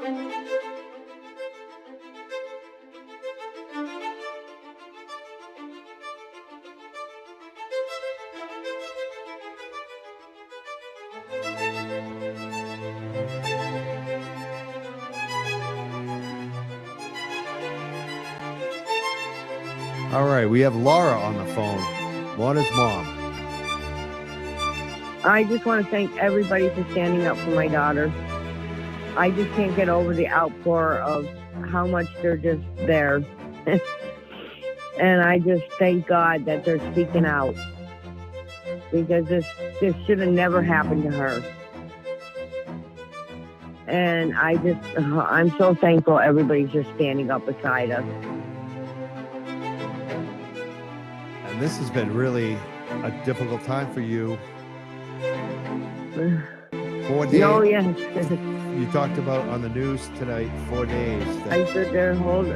All right, we have Laura on the phone. Lorna's mom. I just want to thank everybody for standing up for my daughter. I just can't get over the outpour of how much they're just there. And I just thank God that they're speaking out. Because this should have never happened to her. And I'm so thankful everybody's just standing up beside us. And this has been really a difficult time for you. 4 days. Oh, yes. You talked about on the news tonight, 4 days. I sat there holding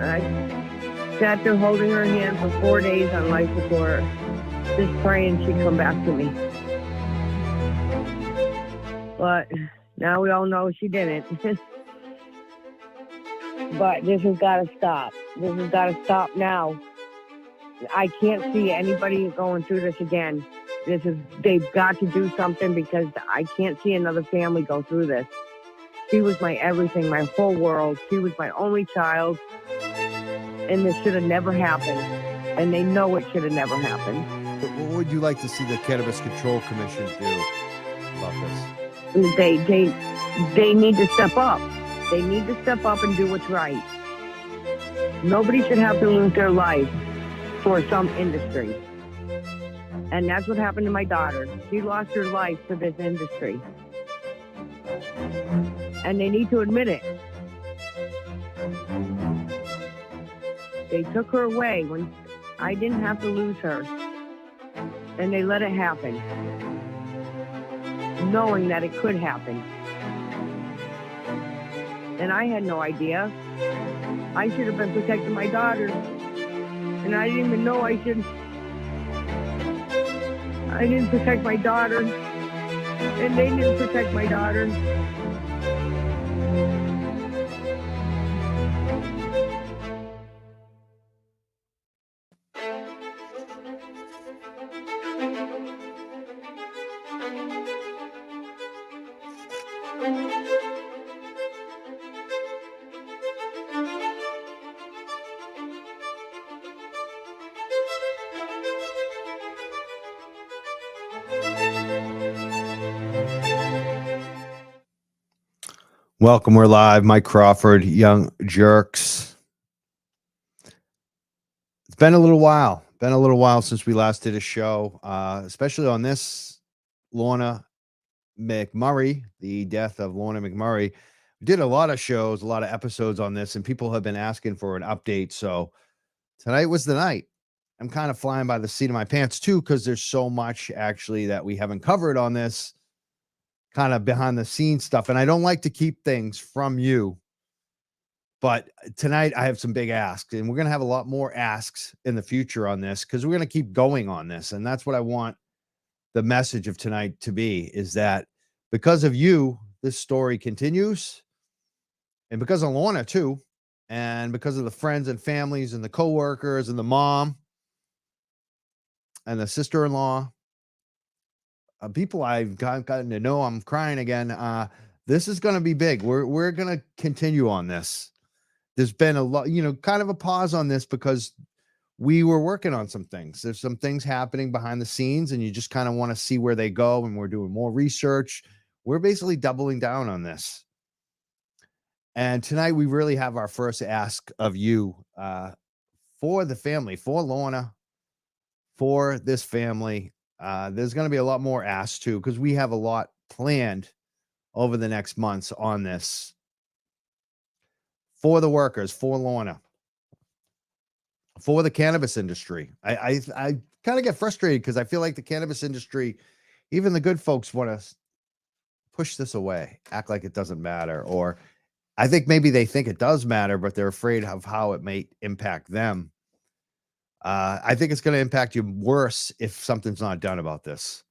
her hand for 4 days on life support, just praying she'd come back to me. But now we all know she didn't. But this has got to stop. This has got to stop now. I can't see anybody going through this again. They've got to do something because I can't see another family go through this. She was my everything, my whole world. She was my only child. And this should have never happened. And they know it should have never happened. What would you like to see the Cannabis Control Commission do about this? They need to step up. They need to step up and do what's right. Nobody should have to lose their life for some industry. And that's what happened to my daughter. She lost her life for this industry. And they need to admit it. They took her away when I didn't have to lose her. And they let it happen, knowing that it could happen. And I had no idea. I should have been protecting my daughter. And I didn't even know I didn't protect my daughter. And they didn't protect my daughter. Welcome, we're live. Mike Crawford, Young Jerks. It's been a little while. Since we last did a show, especially on this Lorna McMurrey, the death of Lorna McMurrey. We did a lot of shows, a lot of episodes on this, and people have been asking for an update. So tonight was the night. I'm kind of flying by the seat of my pants too, because there's so much actually that we haven't covered on this kind of behind the scenes stuff. And I don't like to keep things from you, but tonight I have some big asks, and we're going to have a lot more asks in the future on this, because we're going to keep going on this. And that's what I want the message of tonight to be, is that because of you, this story continues, and because of Lorna too, and because of the friends and families and the coworkers and the mom and the sister-in-law, people I've gotten to know. I'm crying again. This is going to be big. We're going to continue on this. There's been a lot, kind of a pause on this because we were working on some things. There's some things happening behind the scenes, and you just kind of want to see where they go. And we're doing more research. We're basically doubling down on this. And tonight we really have our first ask of you, for the family, for Lorna, for this family. There's going to be a lot more asked too, because we have a lot planned over the next months on this. For the workers, for Lorna, for the cannabis industry. I kind of get frustrated because I feel like the cannabis industry, even the good folks, want to push this away, act like it doesn't matter. Or I think maybe they think it does matter, but they're afraid of how it may impact them. I think it's going to impact you worse if something's not done about this.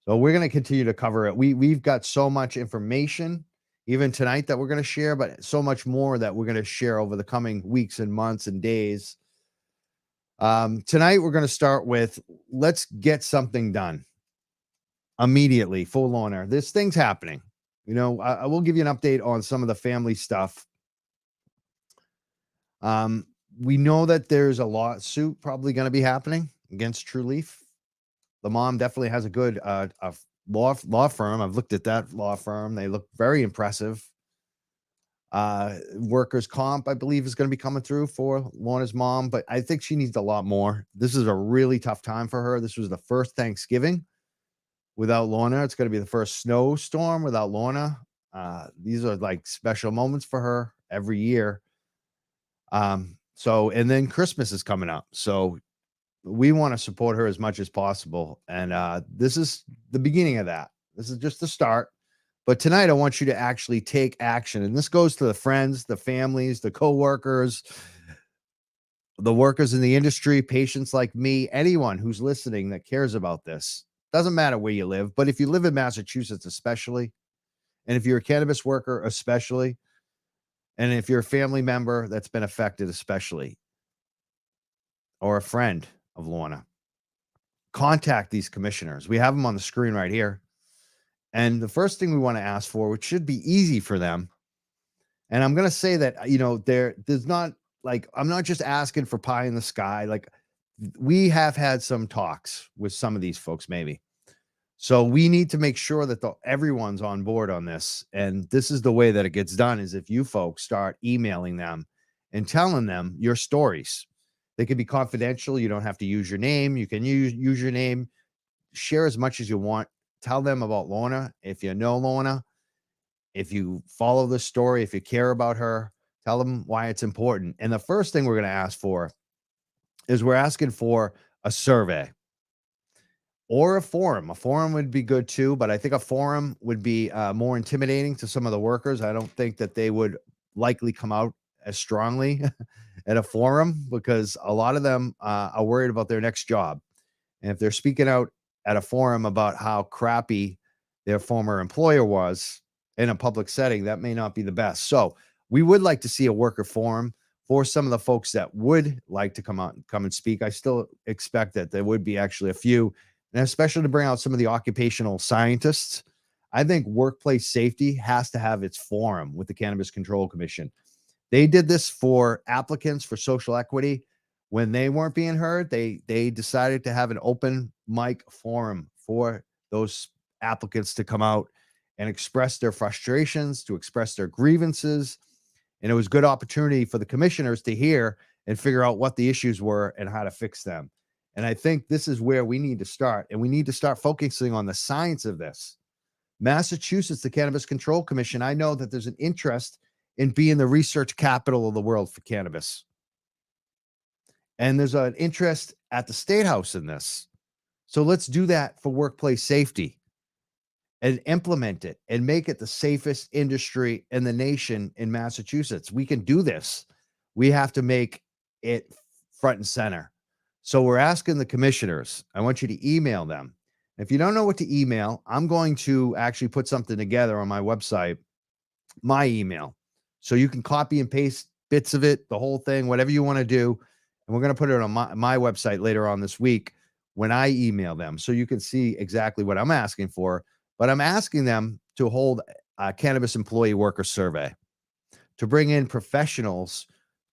So we're going to continue to cover it. We've got so much information even tonight that we're going to share, but so much more that we're going to share over the coming weeks and months and days. Tonight, we're going to start with, let's get something done immediately for Lorna. This thing's happening. I will give you an update on some of the family stuff. We know that there's a lawsuit probably going to be happening against Trulieve. The mom definitely has a good a law firm. I've looked at that law firm. They look very impressive. Workers' comp, I believe, is going to be coming through for Lorna's mom, but I think she needs a lot more. This is a really tough time for her. This was the first Thanksgiving without Lorna. It's going to be the first snowstorm without Lorna. These are like special moments for her every year. And then Christmas is coming up. So we want to support her as much as possible. And this is the beginning of that. This is just the start. But tonight, I want you to actually take action. And this goes to the friends, the families, the coworkers, the workers in the industry, patients like me, anyone who's listening that cares about this. Doesn't matter where you live, but if you live in Massachusetts, especially, and if you're a cannabis worker, especially, and if you're a family member that's been affected, especially, or a friend of Lorna, contact these commissioners. We have them on the screen right here. And the first thing we want to ask for, which should be easy for them, and I'm going to say that, there's not like, I'm not just asking for pie in the sky. Like, we have had some talks with some of these folks, maybe. So we need to make sure that everyone's on board on this. And this is the way that it gets done, is if you folks start emailing them and telling them your stories. They can be confidential. You don't have to use your name. You can use your name. Share as much as you want. Tell them about Lorna. If you know Lorna, if you follow the story, if you care about her, tell them why it's important. And the first thing we're going to ask for is we're asking for a survey or a forum. A forum would be good too, but I think a forum would be more intimidating to some of the workers. I don't think that they would likely come out as strongly at a forum, because a lot of them are worried about their next job. And if they're speaking out at a forum about how crappy their former employer was in a public setting, that may not be the best. So we would like to see a worker forum for some of the folks that would like to come and speak. I still expect that there would be actually a few, and especially to bring out some of the occupational scientists. I think workplace safety has to have its forum with the Cannabis Control Commission. They did this for applicants for social equity. When they weren't being heard, they decided to have an open mic forum for those applicants to come out and express their frustrations, to express their grievances. And it was a good opportunity for the commissioners to hear and figure out what the issues were and how to fix them. And I think this is where we need to start. And we need to start focusing on the science of this. Massachusetts, the Cannabis Control Commission, I know that there's an interest in being the research capital of the world for cannabis. And there's an interest at the State House in this. So let's do that for workplace safety and implement it and make it the safest industry in the nation in Massachusetts. We can do this. We have to make it front and center. So we're asking the commissioners, I want you to email them. If you don't know what to email, I'm going to actually put something together on my website, my email. So you can copy and paste bits of it, the whole thing, whatever you want to do. And we're going to put it on my website later on this week when I email them, so you can see exactly what I'm asking for. But I'm asking them to hold a cannabis employee worker survey, to bring in professionals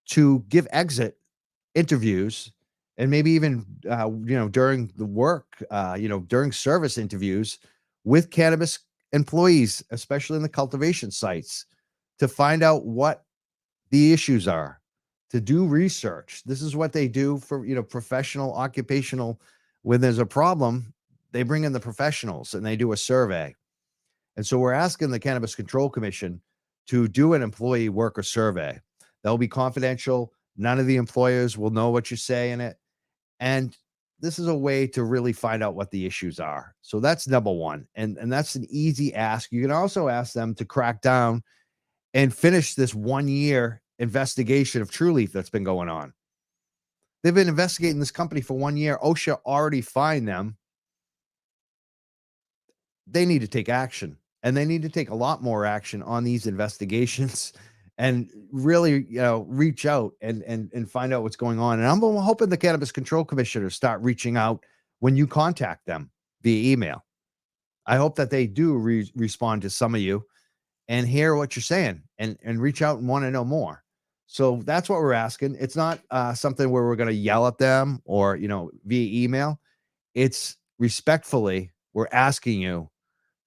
to give exit interviews, and maybe even, during the work, during service interviews with cannabis employees, especially in the cultivation sites, to find out what the issues are, to do research. This is what they do for, professional, occupational. When there's a problem, they bring in the professionals and they do a survey. And so we're asking the Cannabis Control Commission to do an employee worker survey. That'll be confidential. None of the employers will know what you say in it. And this is a way to really find out what the issues are. So that's number one. And that's an easy ask. You can also ask them to crack down and finish this 1-year investigation of Trulieve that's been going on. They've been investigating this company for 1 year. OSHA already fined them. They need to take action. and they need to take a lot more action on these investigations and really, reach out and find out what's going on. And I'm hoping the Cannabis Control Commissioners start reaching out when you contact them via email. I hope that they do respond to some of you and hear what you're saying and reach out and want to know more. So that's what we're asking. It's not something where we're going to yell at them or, via email. It's respectfully, we're asking you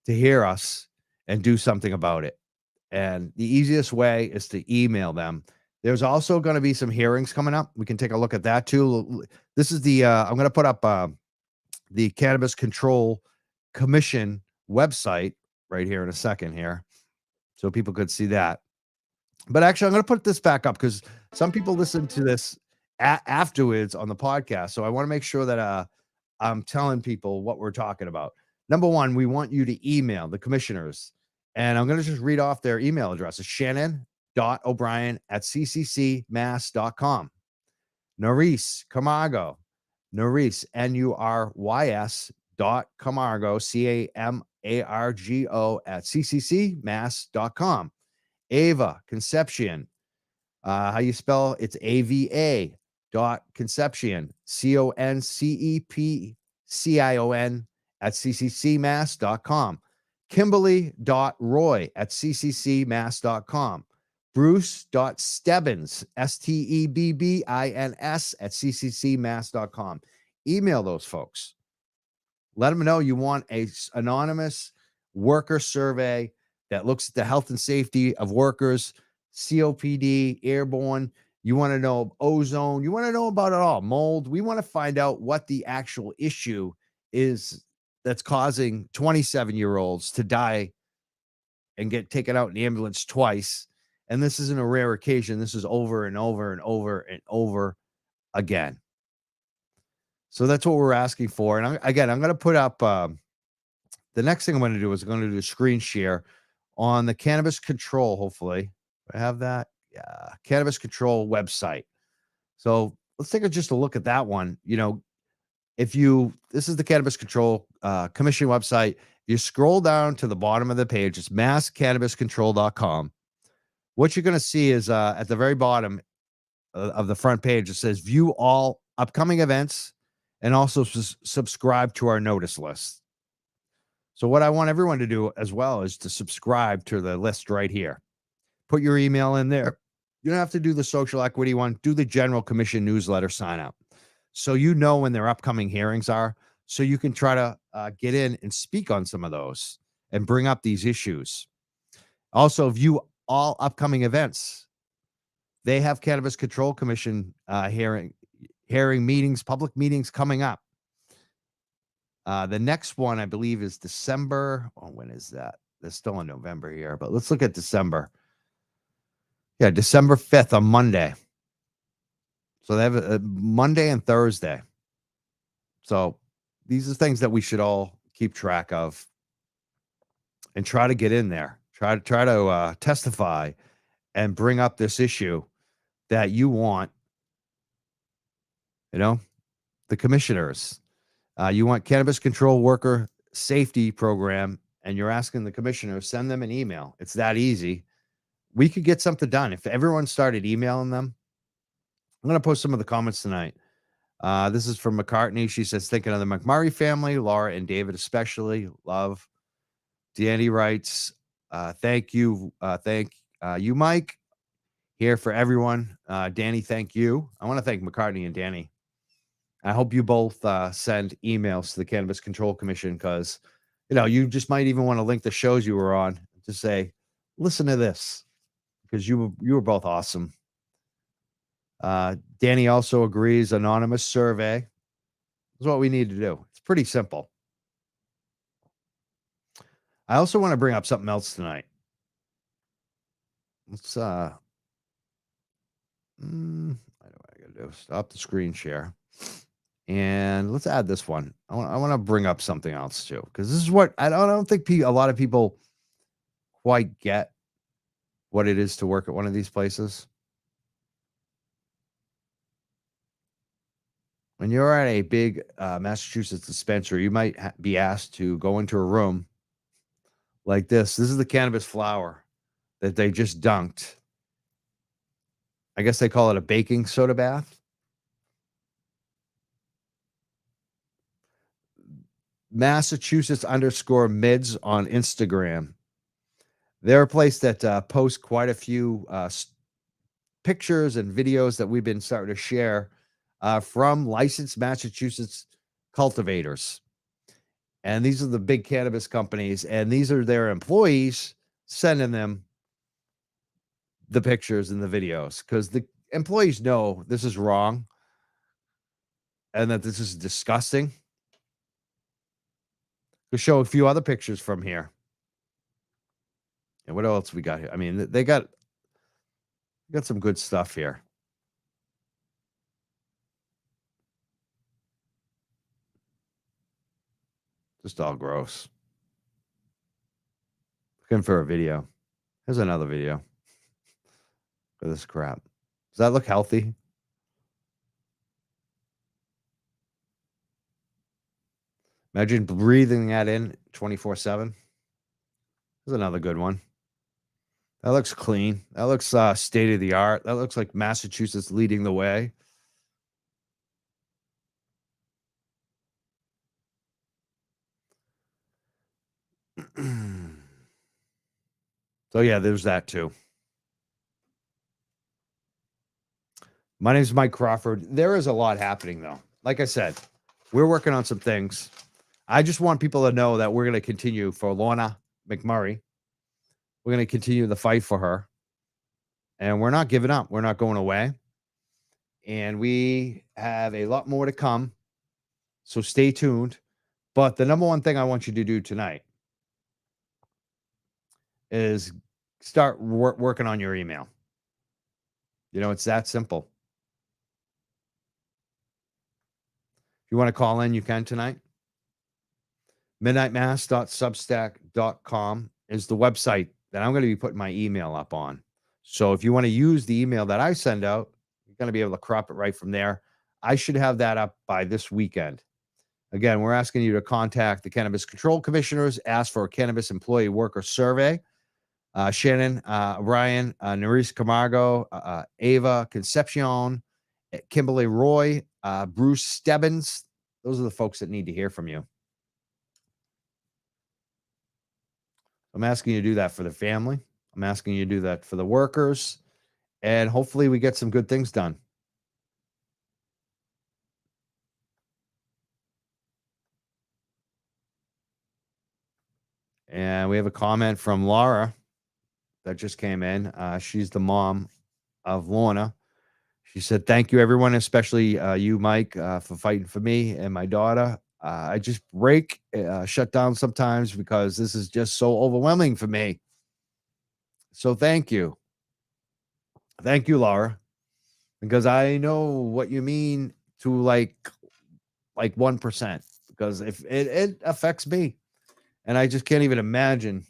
to hear us and do something about it. And the easiest way is to email them. There's also going to be some hearings coming up. We can take a look at that too. This is I'm going to put up the Cannabis Control Commission website right here in a second here, so people could see that. But actually, I'm going to put this back up because some people listen to this afterwards on the podcast. So I want to make sure that I'm telling people what we're talking about. Number one, we want you to email the commissioners. And I'm going to just read off their email address. It's Shannon.OBrien at cccmass.com. Nurys.Camargo. Nurys, Nurys.Camargo, Camargo at cccmass.com. Ava.Concepcion. How you spell? It's Ava.Concepcion, Concepcion at cccmass.com. Kimberly.Roy at cccmass.com. Bruce.Stebbins, Stebbins at cccmass.com. Email those folks. Let them know you want a anonymous worker survey that looks at the health and safety of workers, COPD, airborne. You want to know ozone. You want to know about it all. Mold. We want to find out what the actual issue is that's causing 27-year-olds to die and get taken out in the ambulance twice. And this isn't a rare occasion. This is over and over and over and over again. So that's what we're asking for. And I'm going to put up the next thing I'm going to do is I'm going to do a screen share on the Cannabis Control. Hopefully I have that. Yeah. Cannabis Control website. So let's take just a look at that one. This is the Cannabis Control Commission website. You scroll down to the bottom of the page. It's masscannabiscontrol.com. What you're going to see is at the very bottom of the front page, it says view all upcoming events and also subscribe to our notice list. So what I want everyone to do as well is to subscribe to the list right here. Put your email in there. You don't have to do the social equity one. Do the general commission newsletter sign up. So when their upcoming hearings are, so you can try to get in and speak on some of those and bring up these issues. Also, view all upcoming events. They have Cannabis Control Commission hearing meetings, public meetings coming up. The next one, I believe, is December. Oh, when is that? They're still in November here, but let's look at December. Yeah, December 5th on Monday. So they have a Monday and Thursday. So these are things that we should all keep track of and try to get in there. Try to testify and bring up this issue that you want. The commissioners. You want Cannabis Control Worker Safety Program, and you're asking the commissioners, send them an email. It's that easy. We could get something done. If everyone started emailing them, I'm going to post some of the comments tonight. This is from McCartney. She says, thinking of the McMurrey family, Laura and David especially. Love. Danny writes, thank you. Thank you, Mike. Here for everyone. Danny, thank you. I want to thank McCartney and Danny. I hope you both send emails to the Cannabis Control Commission because, you just might even want to link the shows you were on to say, listen to this, because you were both awesome. Danny also agrees. Anonymous survey is what we need to do. It's pretty simple. I also want to bring up something else tonight. Let's what do I gotta do? Stop the screen share. And let's add this one. I want to bring up something else too, because this is what I don't think a lot of people quite get what it is to work at one of these places. When you're at a big Massachusetts dispensary, you might be asked to go into a room, like this. This is the cannabis flower that they just dunked. I guess they call it a baking soda bath. Massachusetts_mids on Instagram. They're a place that posts quite a few pictures and videos that we've been starting to share from licensed Massachusetts cultivators. And these are the big cannabis companies, and these are their employees sending them the pictures and the videos, because the employees know this is wrong and that this is disgusting. We'll show a few other pictures from here. And what else we got here? I mean, they got some good stuff here. Just all gross. Looking for a video. Here's another video. Look at this crap. Does that look healthy? Imagine breathing that in 24/7. There's another good one. That looks clean. That looks state of the art. That looks like Massachusetts leading the way. So yeah, there's that too. My name is Mike Crawford. There is a lot happening though. Like I said, we're working on some things. I just want people to know that we're going to continue for Lorna McMurrey. We're going to continue the fight for her. And we're not giving up. We're not going away. And we have a lot more to come. So stay tuned. But the number one thing I want you to do tonight is start working on your email. You know, it's that simple. If you want to call in, you can tonight. midnightmass.substack.com is the website that I'm going to be putting my email up on. So if you want to use the email that I send out, you're going to be able to crop it right from there. I should have that up by this weekend. Again, we're asking you to contact the Cannabis Control Commissioners, ask for a cannabis employee worker survey. Shannon.OBrien, Nurys.Camargo, Ava.Concepcion, Kimberly.Roy, Bruce.Stebbins. Those are the folks that need to hear from you. I'm asking you to do that for the family. I'm asking you to do that for the workers. And hopefully we get some good things done. And we have a comment from Laura that just came in. She's the mom of Lorna. She said, thank you, everyone, especially you, Mike, for fighting for me and my daughter. I just shut down sometimes because this is just so overwhelming for me. So thank you. Thank you, Laura, because I know what you mean to like 1%, because if it affects me, and I just can't even imagine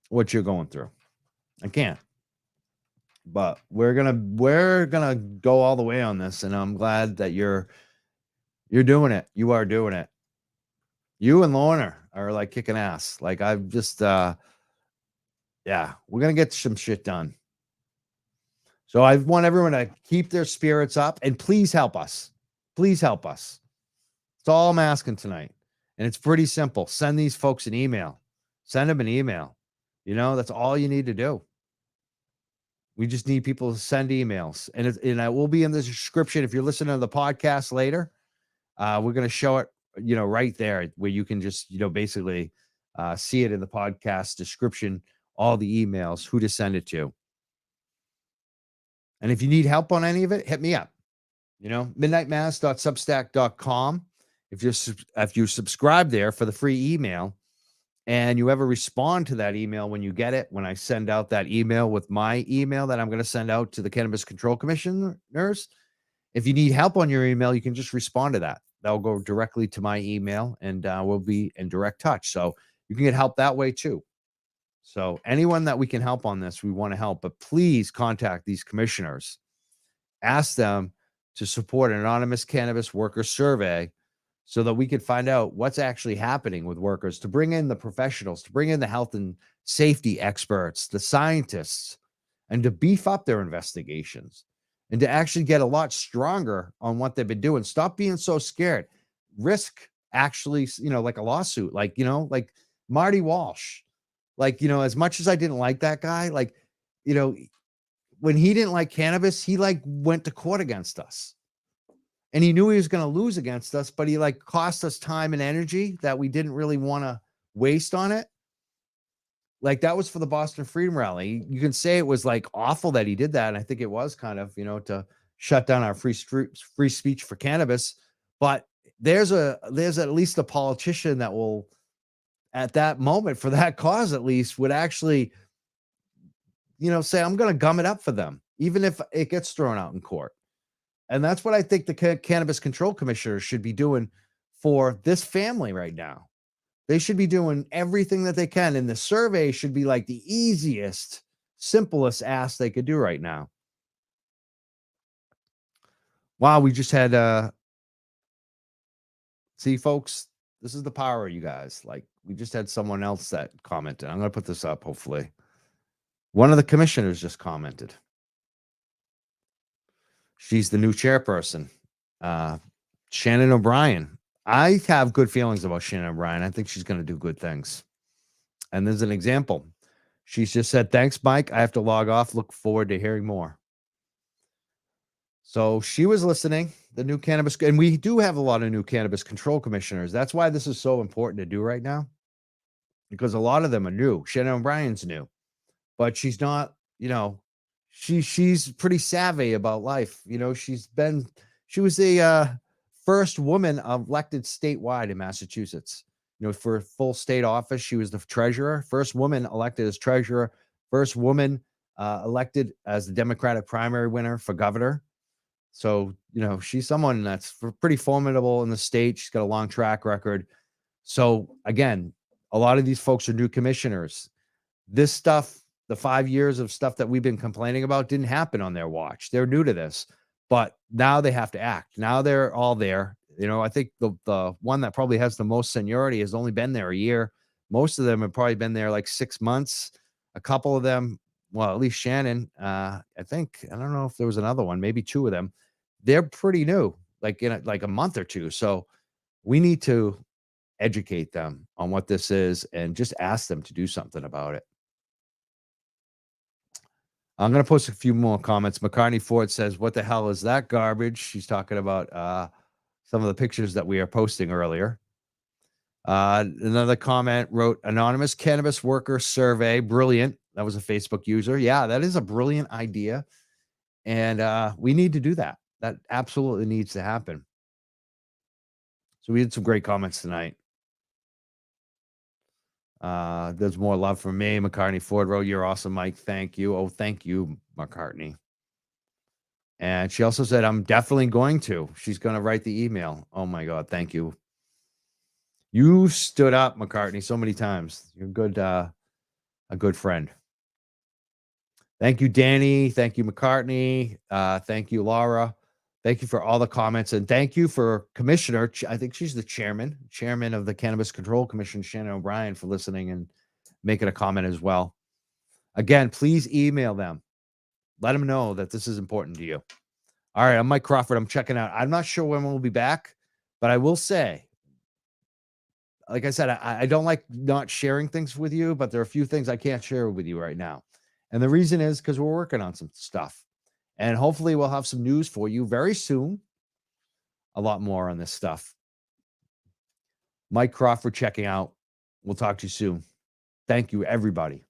what you're going through. I can't. But we're gonna go all the way on this, and I'm glad that you're doing it. You are doing it. You and Lorna are like kicking ass. Like I've just we're gonna get some shit done. So I want everyone to keep their spirits up, and please help us. Please help us. That's all I'm asking tonight. And it's pretty simple. Send these folks an email. Send them an email. You know, that's all you need to do. We just need people to send emails. And it will be in the description. If you're listening to the podcast later, we're going to show it, right there where you can just, basically see it in the podcast description, all the emails, who to send it to. And if you need help on any of it, hit me up. midnightmass.substack.com. If you subscribe there for the free email and you ever respond to that email when you get it, when I send out that email with my email that I'm going to send out to the Cannabis Control Commissioners, if you need help on your email, you can just respond to that. That'll go directly to my email, and we'll be in direct touch. So you can get help that way too. So anyone that we can help on this, we want to help. But please contact these commissioners. Ask them to support an anonymous cannabis worker survey so that we could find out what's actually happening with workers, to bring in the professionals, to bring in the health and safety experts, the scientists, and to beef up their investigations and to actually get a lot stronger on what they've been doing. Stop being so scared. Risk actually, like a lawsuit, like Marty Walsh. Like, as much as I didn't like that guy, like, when he didn't like cannabis, he like went to court against us. And he knew he was going to lose against us, but he like cost us time and energy that we didn't really want to waste on it. Like, that was for the Boston Freedom Rally. You can say it was like awful that he did that. And I think it was kind of, to shut down our free speech for cannabis. But there's at least a politician that will, at that moment, for that cause at least, would actually, say, I'm going to gum it up for them, even if it gets thrown out in court. And that's what I think the Cannabis Control Commissioners should be doing for this family right now. They should be doing everything that they can. And the survey should be like the easiest, simplest ask they could do right now. Wow, we just had, see, folks, this is the power of you guys. Like, we just had someone else that commented. I'm going to put this up, hopefully. One of the commissioners just commented. She's the new chairperson, Shannon.OBrien. I have good feelings about Shannon.OBrien. I think she's going to do good things. And there's an example. She's just said, thanks, Mike. I have to log off. Look forward to hearing more. So she was listening. The new cannabis, and we do have a lot of new cannabis control commissioners. That's why this is so important to do right now, because a lot of them are new. Shannon.OBrien's new, but she's not, she's pretty savvy about life. She was the first woman elected statewide in Massachusetts. For full state office, she was the treasurer, first woman elected as treasurer, first woman elected as the Democratic primary winner for governor. So, she's someone that's pretty formidable in the state. She's got a long track record. So again, a lot of these folks are new commissioners. This stuff, the 5 years of stuff that we've been complaining about, didn't happen on their watch. They're new to this, but now they have to act. Now they're all there. I think the one that probably has the most seniority has only been there a year. Most of them have probably been there like 6 months. A couple of them, well, at least Shannon, I think, I don't know if there was another one, maybe 2 of them. They're pretty new, like in a month or 2. So we need to educate them on what this is and just ask them to do something about it. I'm going to post a few more comments. McCartney Ford says, what the hell is that garbage? She's talking about some of the pictures that we are posting earlier. Another comment wrote, anonymous cannabis worker survey. Brilliant. That was a Facebook user. Yeah, that is a brilliant idea. And we need to do that. That absolutely needs to happen. So we had some great comments tonight. There's more love from me. McCartney Ford wrote, you're awesome, Mike. Thank you. Oh, thank you, McCartney. And she also said, I'm definitely going to. She's going to write the email. Oh, my God. Thank you. You stood up, McCartney, so many times. You're a good friend. Thank you, Danny. Thank you, McCartney. Thank you, Laura. Thank you for all the comments. And thank you for Commissioner. I think she's the chairman of the Cannabis Control Commission, Shannon.OBrien, for listening and making a comment as well. Again, please email them. Let them know that this is important to you. All right, I'm Mike Crawford. I'm checking out. I'm not sure when we'll be back, but I will say, like I said, I don't like not sharing things with you, but there are a few things I can't share with you right now. And the reason is because we're working on some stuff. And hopefully we'll have some news for you very soon. A lot more on this stuff. Mike Crawford checking out. We'll talk to you soon. Thank you, everybody.